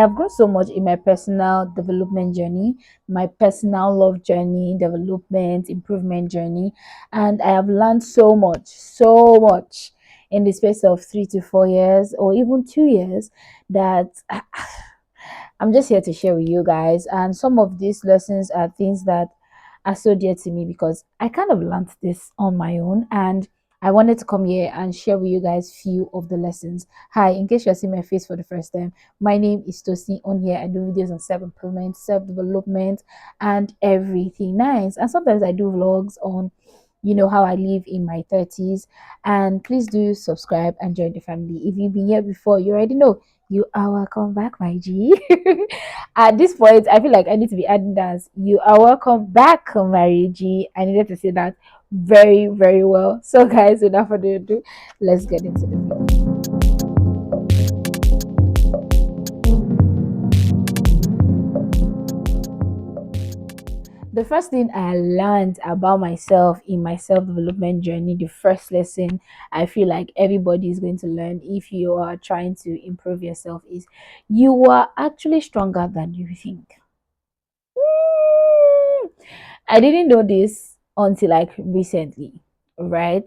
I've grown so much in my personal development journey, my personal love journey, development, improvement journey, and I have learned so much in the space of 3 to 4 years or even 2 years that I'm just here to share with you guys. And some of these lessons are things that are so dear to me because I kind of learned this on my own, and I wanted to come here and share with you guys few of the lessons. Hi, in case you're seeing my face for the first time, my name is Tosi. On here, I do videos on self-improvement, self-development, and everything nice. And sometimes I do vlogs on how I live in my 30s. And please do subscribe and join the family. If you've been here before, you already know you are welcome back, my G. At this point, I feel like I need to be adding that. You are welcome back, my G. I needed to say that very, very well. So, guys, without further ado, let's get into the video. The first thing I learned about myself in my self development journey, the first lesson I feel like everybody is going to learn if you are trying to improve yourself is you are actually stronger than you think. Mm, I didn't know this until like recently, right?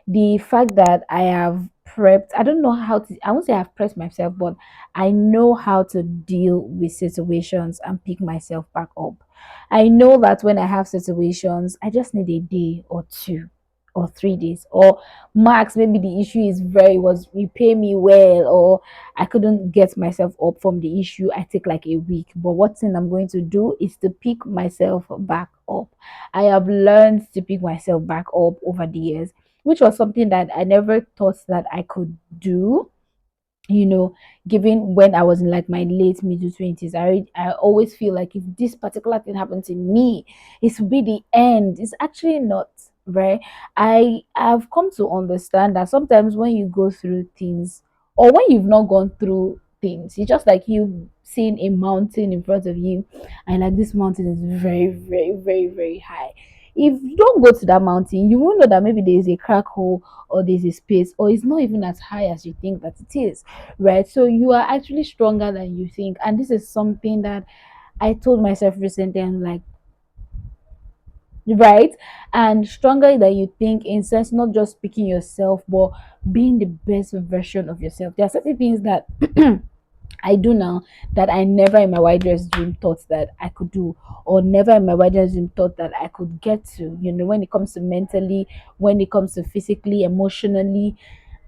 The fact that I have prepped, I don't know how to, I won't say I've prepped myself, but I know how to deal with situations and pick myself back up. I know that when I have situations, I just need a day or two or 3 days or max. Maybe the issue is very was repay me well, or I couldn't get myself up from the issue. I take like a week. But what thing I'm going to do is to pick myself back up. I have learned to pick myself back up over the years, which was something that I never thought that I could do. Given when I was in like my late middle 20s, I always feel like if this particular thing happened to me, it will be the end. It's actually not, right? I have come to understand that sometimes when you go through things, or when you've not gone through things, it's just like you seeing a mountain in front of you, and like this mountain is very, very, very, very high. If you don't go to that mountain, you won't know that maybe there is a crack hole or there's a space, or it's not even as high as you think that it is, right? So you are actually stronger than you think. And this is something that I told myself recently. I'm like, right? And stronger than you think, in sense, not just picking yourself, but being the best version of yourself. There are certain things that I do now that I never in my wildest dream thought that I could do, or never in my wildest dream thought that I could get to. When it comes to mentally, when it comes to physically, emotionally,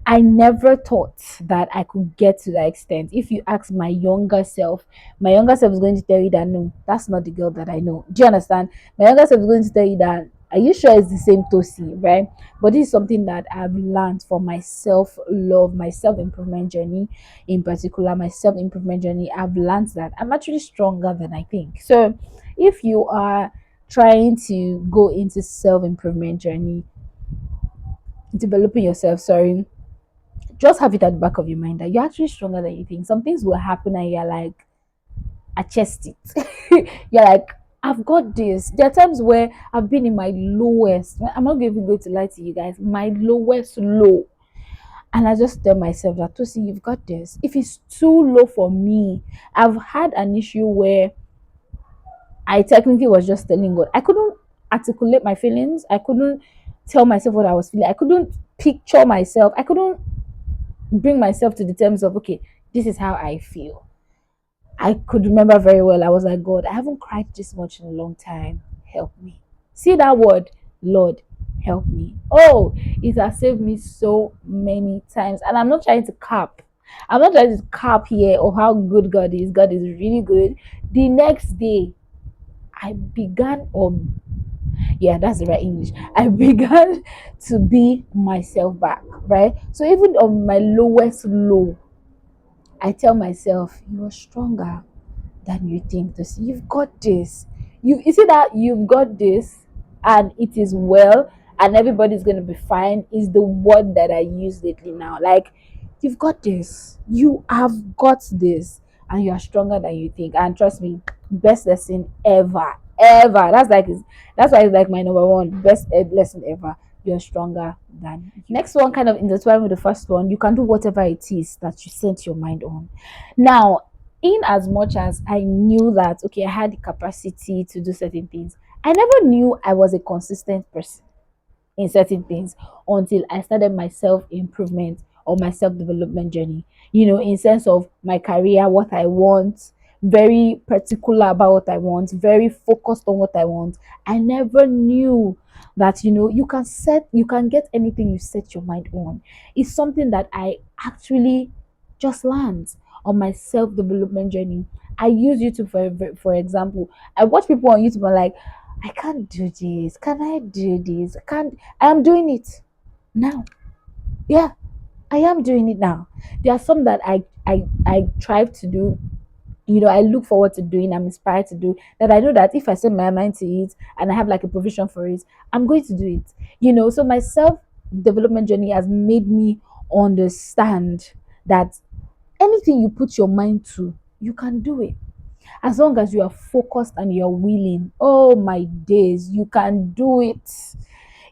I never thought that I could get to that extent. If you ask my younger self is going to tell you that no, that's not the girl that I know. Do you understand? My younger self is going to tell you that, are you sure it's the same Tosi, right? But this is something that I've learned for my self love, my self improvement journey, in particular, my self improvement journey. I've learned that I'm actually stronger than I think. So, if you are trying to go into self improvement journey, developing yourself, sorry, just have it at the back of your mind that you're actually stronger than you think. Some things will happen and you're like, I chest it. You're like, I've got this. There are times where I've been in my lowest. I'm not even going to lie to you guys, my lowest low. And I just tell myself that, Tosi, you've got this. If it's too low for me, I've had an issue where I technically was just telling God. I couldn't articulate my feelings. I couldn't tell myself what I was feeling. I couldn't picture myself. I couldn't bring myself to the terms of, okay, this is how I feel. I could remember very well. I was like, God, I haven't cried this much in a long time. Help me. See that word, Lord, help me. Oh, it has saved me so many times. And I'm not trying to cap. I'm not trying to cap here of how good God is. God is really good. The next day, I began, or yeah, that's the right English. I began to be myself back, right? So even on my lowest low, I tell myself, you're stronger than you think. This, you've got this. You see that you've got this, and it is well, and everybody's gonna be fine. Is the word that I use lately now. Like, you've got this. You have got this, and you are stronger than you think. And trust me, best lesson ever, ever. That's why it's like my number one best lesson ever. You're stronger than you. Next one, kind of intertwined with the first one. You can do whatever it is that you set your mind on. Now, in as much as I knew that okay, I had the capacity to do certain things, I never knew I was a consistent person in certain things until I started my self improvement or my self development journey. In sense of my career, what I want, very particular about what I want, very focused on what I want. I never knew that you can get anything you set your mind on. It's something that I actually just learned on my self development journey. I use YouTube for example. I watch people on YouTube and like, I can't do this. Can I do this? I can't. I am doing it now. Yeah, I am doing it now. There are some that I try to do. I look forward to doing. I'm inspired to do that. I know that if I set my mind to it and I have like a provision for it, I'm going to do it. So my self development journey has made me understand that anything you put your mind to, you can do it as long as you are focused and you're willing. Oh my days, you can do it.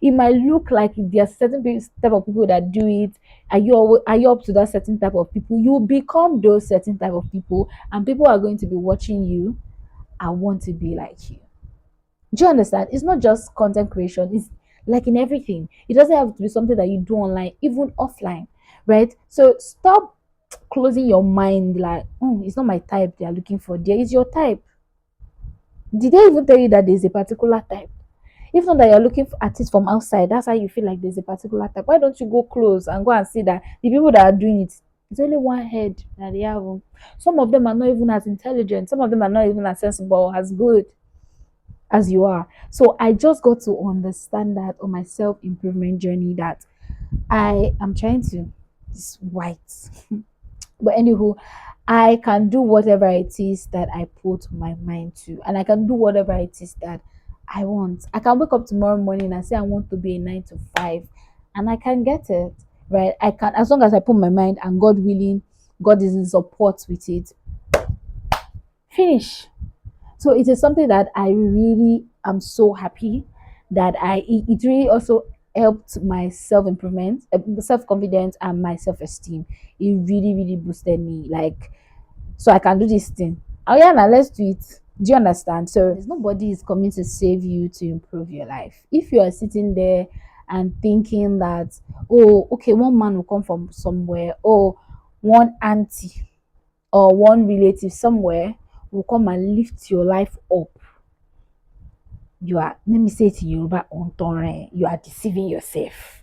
It might look like there are certain type of people that do it. Are you up to that certain type of people? You become those certain type of people, and people are going to be watching you. I want to be like you. Do you understand? It's not just content creation. It's like in everything. It doesn't have to be something that you do online, even offline, right? So stop closing your mind like, it's not my type they are looking for. There is your type. Did they even tell you that there's a particular type? If not that you're looking at it from outside, that's how you feel like there's a particular type. Why don't you go close and go and see that the people that are doing it, it's only one head that they have. Some of them are not even as intelligent. Some of them are not even as sensible, as good as you are. So I just got to understand that on my self improvement journey that I am trying to. It's white. But anywho, I can do whatever it is that I put my mind to, and I can do whatever it is that I want. I can wake up tomorrow morning and say I want to be a 9 to 5, and I can get it, right? I can, as long as I put my mind and God willing, God is in support with it. Finish. So it is something that I really am so happy that it really also helped my self improvement, self confidence, and my self esteem. It really really boosted me, like, so I can do this thing. Oh yeah, now let's do it. Do you understand? So there's nobody is coming to save you to improve your life. If you are sitting there and thinking that, oh, okay, one man will come from somewhere, or one auntie or one relative somewhere will come and lift your life up, let me say it in Yoruba, you are deceiving yourself.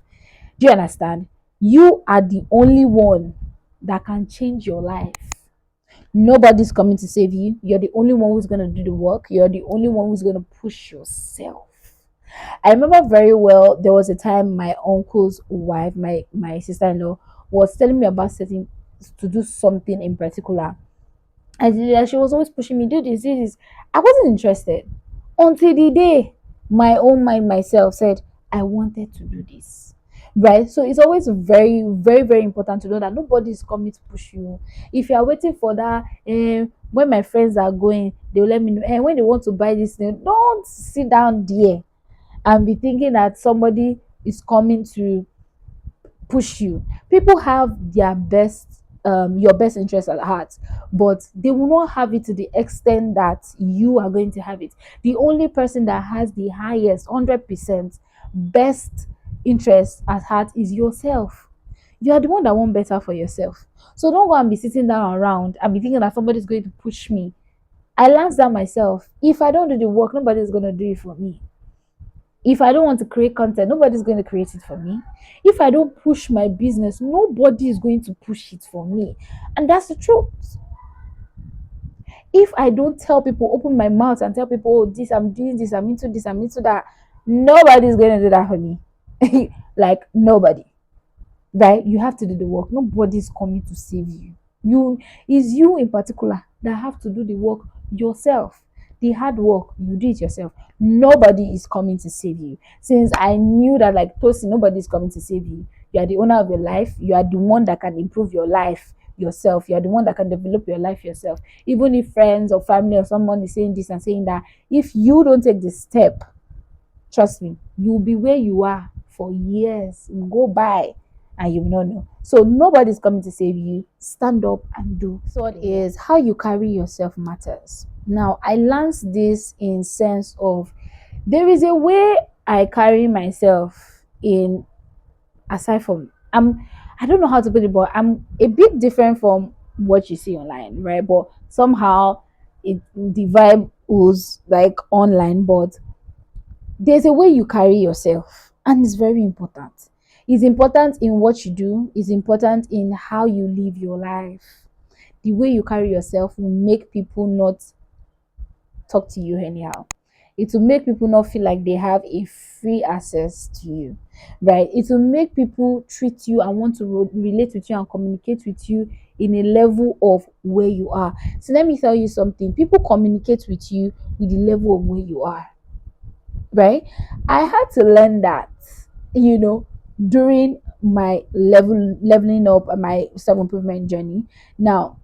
Do you understand? You are the only one that can change your life. Nobody's coming to save you. You're the only one who's going to do the work. You're the only one who's going to push yourself. I remember very well, there was a time my uncle's wife, my sister-in-law, was telling me about setting to do something in particular. And she was always pushing me, do this. I wasn't interested until the day my own mind myself said, I wanted to do this. Right? So it's always very, very, very important to know that nobody is coming to push you. If you are waiting for that, when my friends are going, they'll let me know. And when they want to buy this thing, don't sit down there and be thinking that somebody is coming to push you. People have their best your best interest at heart, but they will not have it to the extent that you are going to have it. The only person that has the highest 100% best interest at heart is yourself. You are the one that want better for yourself. So don't go and be sitting down around and be thinking that somebody's going to push me. I learned that myself. If I don't do the work, nobody's going to do it for me. If I don't want to create content, nobody's going to create it for me. If I don't push my business, nobody is going to push it for me. And that's the truth. If I don't tell people, open my mouth and tell people, oh, this, I'm doing this, I'm into this, I'm into that, nobody's going to do that for me. Like, nobody. Right? You have to do the work. Nobody's coming to save you. Is you in particular that have to do the work yourself. The hard work, you do it yourself. Nobody is coming to save you. Since I knew that, like Tosi, nobody is coming to save you. You are the owner of your life. You are the one that can improve your life yourself. You are the one that can develop your life yourself. Even if friends or family or someone is saying this and saying that, if you don't take the step, trust me, you'll be where you are for years. Go by. and you will not know. So nobody's coming to save you. Stand up and do. So what is how you carry yourself matters. Now I learned this in sense of there is a way I carry myself in, aside from I don't know how to put it, but I'm a bit different from what you see online, right? But somehow the vibe was like online, but there's a way you carry yourself, and it's very important. It's important in what you do, it's important in how you live your life. The way you carry yourself will make people not talk to you anyhow. It will make people not feel like they have a free access to you, right? It will make people treat you and want to relate with you and communicate with you in a level of where you are. So let me tell you something, people communicate with you with the level of where you are, right? I had to learn that, you know, during my leveling up and my self improvement journey. Now,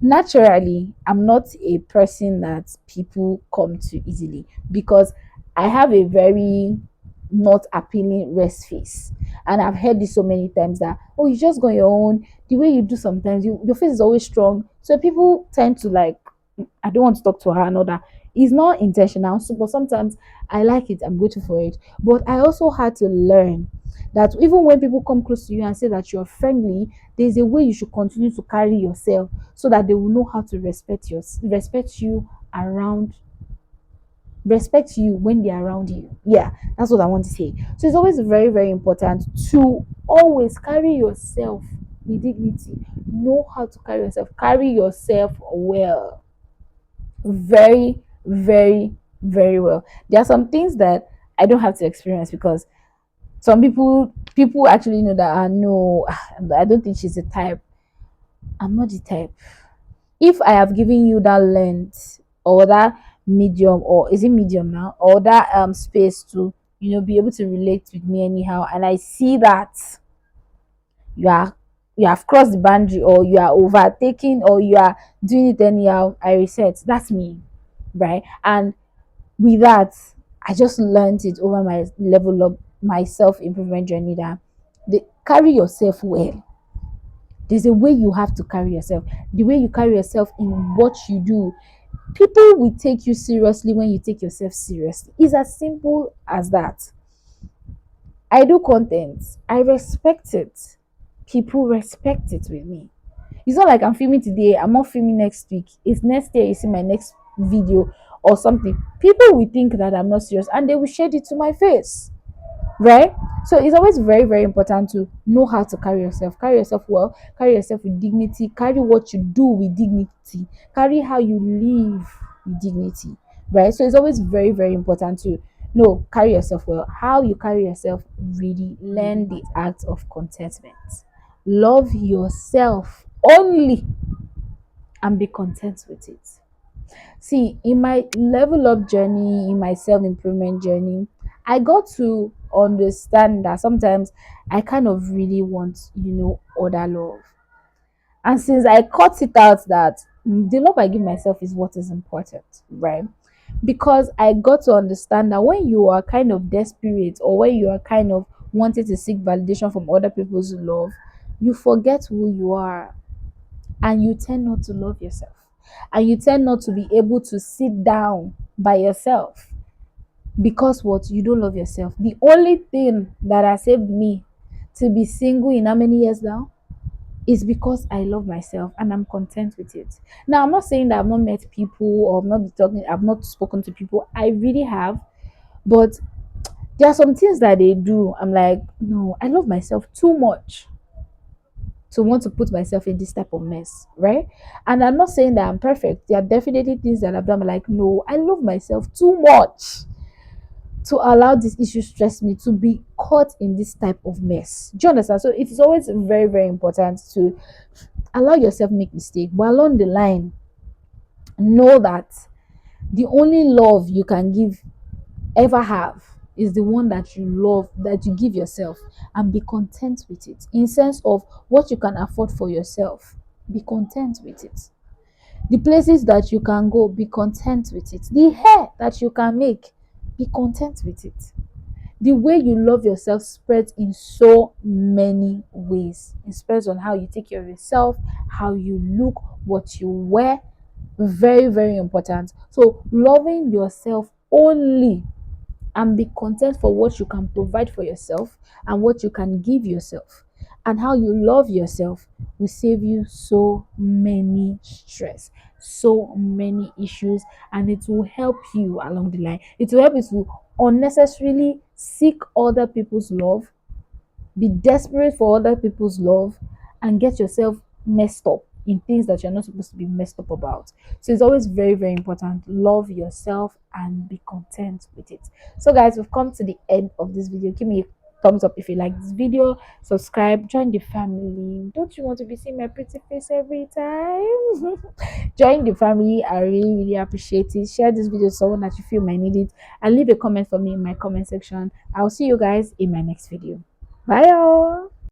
naturally, I'm not a person that people come to easily because I have a very not appealing rest face. And I've heard this so many times that, oh, you just go on your own. The way you do sometimes, your face is always strong. So people tend to like, I don't want to talk to her and all that. It's not intentional, so, but sometimes I like it, I'm grateful for it. But I also had to learn that even when people come close to you and say that you're friendly, there's a way you should continue to carry yourself so that they will know how to respect you around, respect you when they're around you. Yeah, that's what I want to say. So it's always very, very important to always carry yourself with dignity. Know how to carry yourself well, very, very, very well. There are some things that I don't have to experience because some people actually know that I know I don't think she's the type. I'm not the type. If I have given you that length or that medium, or is it medium now, or that space to, be able to relate with me anyhow, and I see that you are you have crossed the boundary, or you are overtaking, or you are doing it anyhow, I reset. That's me, right? And with that, I just learned it over my level of my self improvement journey that carry yourself well. There's a way you have to carry yourself. The way you carry yourself in what you do, people will take you seriously when you take yourself seriously. It's as simple as that. I do content, I respect it. People respect it with me. It's not like I'm filming today, I'm not filming next week. It's next year you see my next video or something. People will think that I'm not serious and they will shade it to my face, right? So it's always very, very important to know how to carry yourself well, carry yourself with dignity, carry what you do with dignity, carry how you live with dignity, right? So it's always very, very important to know, carry yourself well. How you carry yourself, really learn the act of contentment. Love yourself only and be content with it. See, in my level up journey, in my self improvement journey, I got to understand that sometimes I kind of really want, other love. And since I cut it out that the love I give myself is what is important, right? Because I got to understand that when you are kind of desperate, or when you are kind of wanting to seek validation from other people's love, you forget who you are, and you tend not to love yourself, and you tend not to be able to sit down by yourself, because what, you don't love yourself. The only thing that has saved me to be single in how many years now is because I love myself and I'm content with it. Now, I'm not saying that I've not met people, or I've not spoken to people. I really have, but there are some things that they do. I'm like, no, I love myself too much to want to put myself in this type of mess, right? And I'm not saying that I'm perfect. There are definitely things that I've done. I'm like, no, I love myself too much to allow this issue stress me to be caught in this type of mess. Do you understand? So it is always very, very important to allow yourself make mistake, but along the line, know that the only love you can give, ever have, is the one that you love, that you give yourself, and be content with it. In sense of what you can afford for yourself, be content with it. The places that you can go, be content with it. The hair that you can make, be content with it. The way you love yourself spreads in so many ways. It spreads on how you take care of yourself, how you look, what you wear. Very, very important. So, loving yourself only and be content for what you can provide for yourself and what you can give yourself, and how you love yourself will save you so many stress, so many issues, and it will help you along the line. It will help you to unnecessarily seek other people's love, be desperate for other people's love, and get yourself messed up in things that you're not supposed to be messed up about. So it's always very, very important. Love yourself and be content with it. So, guys, we've come to the end of this video. Give me a thumbs up if you like this video, subscribe, join the family. Don't you want to be seeing my pretty face every time? Join the family. I really, really appreciate it. Share this video with someone that you feel might need it, and leave a comment for me in my comment section. I'll see you guys in my next video. Bye, y'all.